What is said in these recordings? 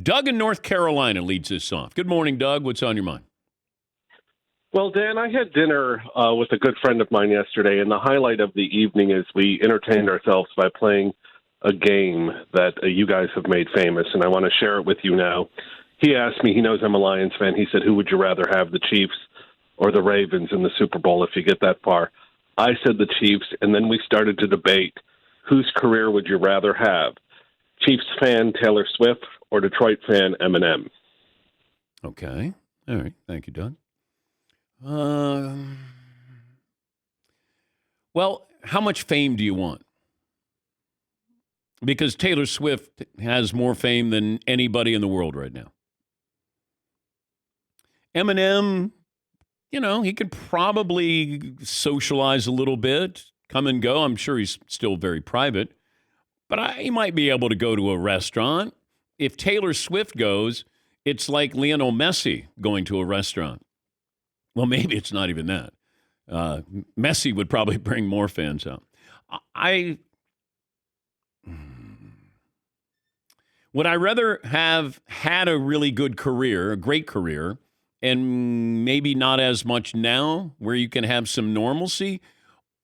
Doug in North Carolina leads this off. Good morning, Doug. What's on your mind? Well, Dan, I had dinner with a good friend of mine yesterday, and the highlight of the evening is we entertained ourselves by playing a game that you guys have made famous, and I want to share it with you now. He asked me, he knows I'm a Lions fan, he said, who would you rather have, the Chiefs or the Ravens in the Super Bowl if you get that far? I said the Chiefs, and then we started to debate, whose career would you rather have, Chiefs fan Taylor Swift or Detroit fan Eminem? Okay. All right. Thank you, Doug. Well, how much fame do you want? Because Taylor Swift has more fame than anybody in the world right now. Eminem, he could probably socialize a little bit, come and go. I'm sure he's still very private. But he might be able to go to a restaurant. If Taylor Swift goes, it's like Lionel Messi going to a restaurant. Well, maybe it's not even that. Messi would probably bring more fans out. Would I rather have had a really good career, a great career, and maybe not as much now, where you can have some normalcy?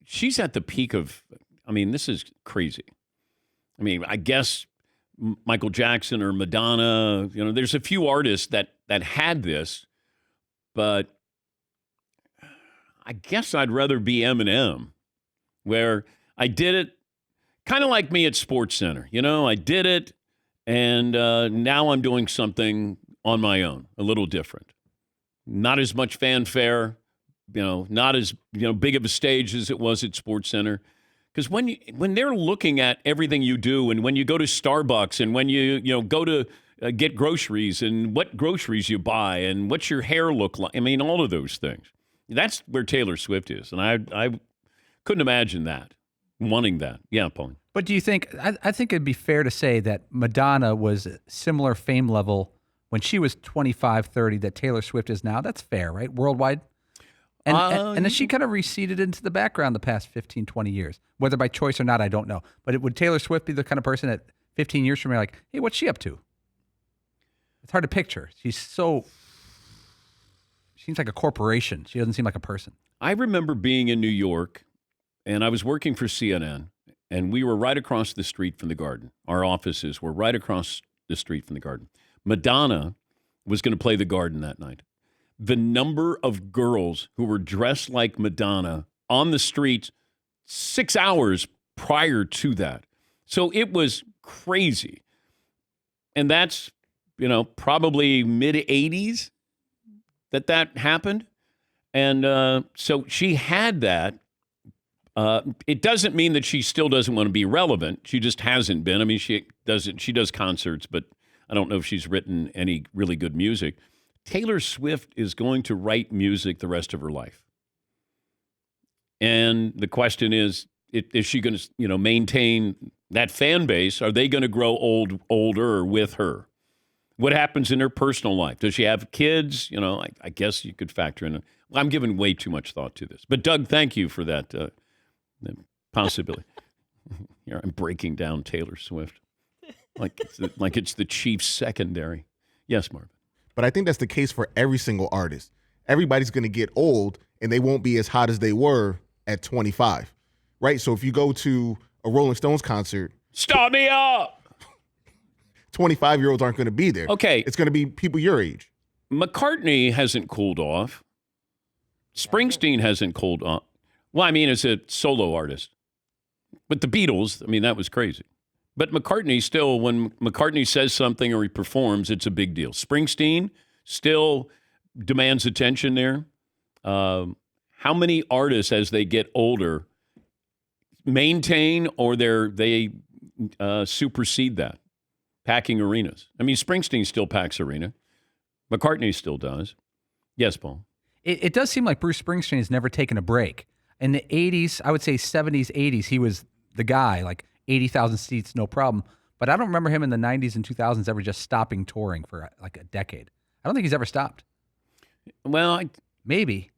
She's at the peak of, this is crazy. I guess Michael Jackson or Madonna, there's a few artists that had this, but I guess I'd rather be Eminem, where I did it kind of like me at SportsCenter. I did it, and now I'm doing something on my own, a little different. Not as much fanfare, not as big of a stage as it was at SportsCenter. Because when they're looking at everything you do, and when you go to Starbucks, and when you go to get groceries, and what groceries you buy, and what's your hair look like, all of those things. That's where Taylor Swift is, and I couldn't imagine that, wanting that. Yeah, Paul. But do you think, I think it'd be fair to say that Madonna was similar fame level when she was 25, 30 that Taylor Swift is now? That's fair, right? Worldwide? And then she kind of receded into the background the past 15, 20 years. Whether by choice or not, I don't know. But would Taylor Swift be the kind of person that 15 years from now, like, hey, what's she up to? It's hard to picture. She seems like a corporation. She doesn't seem like a person. I remember being in New York, and I was working for CNN, and we were right across the street from the Garden. Our offices were right across the street from the Garden. Madonna was going to play the Garden that night. The number of girls who were dressed like Madonna on the streets 6 hours prior to that. So it was crazy. And that's, probably mid-'80s that happened. And so she had that. It doesn't mean that she still doesn't want to be relevant. She just hasn't been. She does concerts, but I don't know if she's written any really good music. Taylor Swift is going to write music the rest of her life. And the question is she going to, maintain that fan base? Are they going to grow older with her? What happens in her personal life? Does she have kids? I guess you could factor in. I'm giving way too much thought to this. But Doug, thank you for that possibility. I'm breaking down Taylor Swift like it's the Chiefs secondary. Yes, Marvin. But I think that's the case for every single artist. Everybody's going to get old, and they won't be as hot as they were at 25, right? So if you go to a Rolling Stones concert. Start me up! 25-year-olds aren't going to be there. Okay. It's going to be people your age. McCartney hasn't cooled off. Springsteen hasn't cooled off. Well, as a solo artist. But the Beatles, that was crazy. But McCartney still, when McCartney says something or he performs, it's a big deal. Springsteen still demands attention there. How many artists, as they get older, maintain or they supersede that, packing arenas? Springsteen still packs arena. McCartney still does. Yes, Paul. It does seem like Bruce Springsteen has never taken a break. In the 80s, I would say 70s, 80s, he was the guy, like 80,000 seats, no problem. But I don't remember him in the 90s and 2000s ever just stopping touring for like a decade. I don't think he's ever stopped. Well, maybe.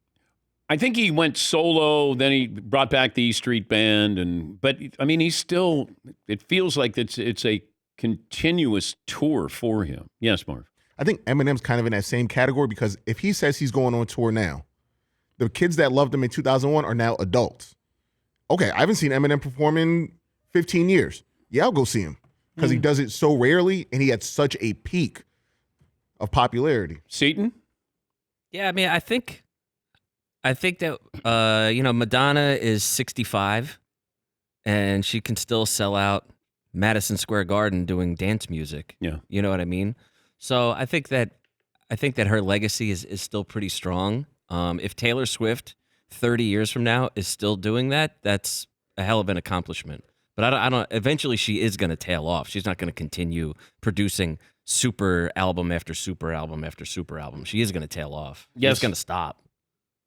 I think he went solo, then he brought back the E Street Band, but he's still, it feels like it's a continuous tour for him. Yes, Marv. I think Eminem's kind of in that same category because if he says he's going on tour now, the kids that loved him in 2001 are now adults. Okay, I haven't seen Eminem perform in 15 years. Yeah, I'll go see him because he does it so rarely and he had such a peak of popularity. Seton? Yeah, I mean, I think that Madonna is 65 and she can still sell out Madison Square Garden doing dance music. Yeah. You know what I mean? So I think that her legacy is still pretty strong. If Taylor Swift 30 years from now is still doing that, that's a hell of an accomplishment. But I don't eventually she is going to tail off. She's not going to continue producing super album after super album after super album. She is going to tail off. Yes. It's going to stop.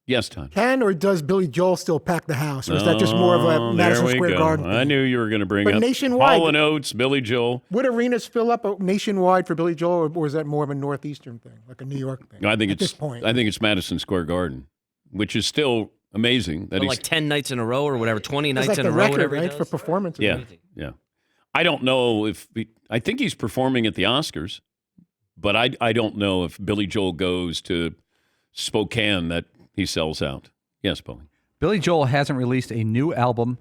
Yes, Tom. Can or does Billy Joel still pack the house? Or is that just more of a Madison Square Garden thing? I knew you were going to bring But up nationwide- Hall & Oates, Billy Joel. Would arenas fill up nationwide for Billy Joel, or is that more of a Northeastern thing, like a New York thing? I think at this point. I think it's Madison Square Garden, which is still amazing. That But he's like 10 nights in a row or whatever, 20 It's nights like in the a row, record, whatever he right, does. for performances. yeah. I don't know I think he's performing at the Oscars, but I don't know if Billy Joel goes to Spokane that he sells out. Yes, Paulie. Billy Joel hasn't released a new album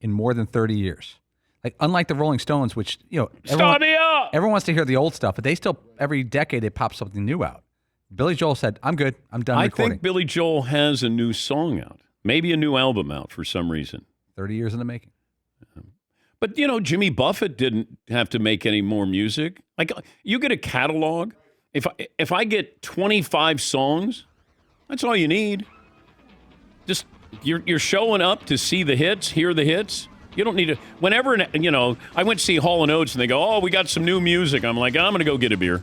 in more than 30 years. Like, unlike the Rolling Stones, which, Start me up! everyone wants to hear the old stuff, but they still, every decade, they pop something new out. Billy Joel said, I'm good. I'm done I recording. think Billy Joel has a new song out, maybe a new album out for some reason. 30 years in the making. But, Jimmy Buffett didn't have to make any more music. Like, you get a catalog. If I get 25 songs, that's all you need. Just, you're showing up to see the hits, hear the hits. You don't need to, whenever, I went to see Hall & Oates and they go, oh, we got some new music. I'm like, I'm going to go get a beer.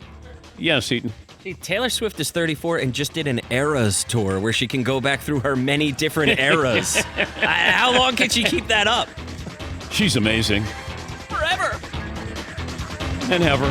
Yes, Eaton. See, Taylor Swift is 34 and just did an Eras tour where she can go back through her many different eras. How long can she keep that up? She's amazing. Forever. And ever.